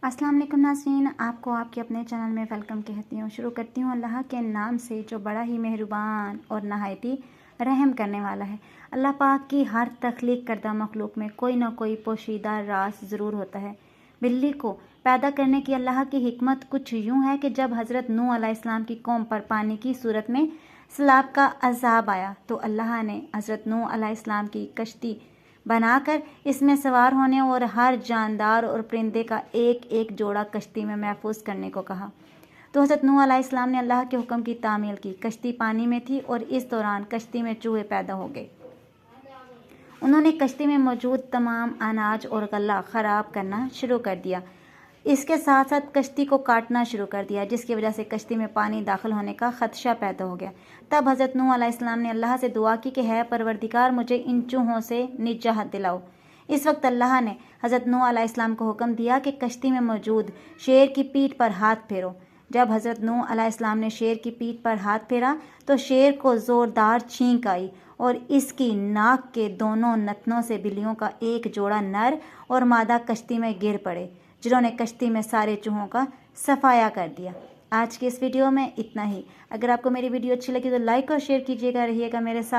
अस्सलाम वालेकुम नाज़रीन, आपको आपके अपने चैनल में वेलकम कहती हूँ। शुरू करती हूँ अल्लाह के नाम से जो बड़ा ही मेहरबान और नहायती रहम करने वाला है। अल्लाह पाक की हर तख्लीक करदा मखलूक में कोई ना कोई पोशीदा राज ज़रूर होता है। बिल्ली को पैदा करने की अल्लाह की हिकमत कुछ यूँ है कि जब हज़रत नूह अलैहिस्सलाम की कौम पर पानी की सूरत में सैलाब का अज़ाब आया तो अल्लाह ने हज़रत नूह अलैहिस्सलाम की कश्ती बनाकर इसमें सवार होने और हर जानदार और परिंदे का एक एक जोड़ा कश्ती में महफूज करने को कहा। तो हज़रत नूह अलैहिस्सलाम ने अल्लाह के हुक्म की तामील की। कश्ती पानी में थी और इस दौरान कश्ती में चूहे पैदा हो गए। उन्होंने कश्ती में मौजूद तमाम अनाज और गल्ला ख़राब करना शुरू कर दिया। इसके साथ साथ कश्ती को काटना शुरू कर दिया, जिसकी वजह से कश्ती में पानी दाखिल होने का ख़दशा पैदा हो गया। तब हज़रत नूह अलैहिस्सलाम ने अल्लाह से दुआ की कि है परवरदिगार, मुझे इन चूहों से निजात दिलाओ। इस वक्त अल्लाह ने हज़रत नूह अलैहिस्सलाम को हुक्म दिया कि कश्ती में मौजूद शेर की पीठ पर हाथ फेरो। जब हज़रत नूह अलैहिस्सलाम ने शेर की पीठ पर हाथ फेरा तो शेर को ज़ोरदार छींक आई और इसकी नाक के दोनों नथनों से बिल्लियों का एक जोड़ा नर और मादा कश्ती में गिर पड़े, जिन्होंने कश्ती में सारे चूहों का सफाया कर दिया। आज की इस वीडियो में इतना ही। अगर आपको मेरी वीडियो अच्छी लगी तो लाइक और शेयर कीजिएगा। रहिएगा मेरे साथ।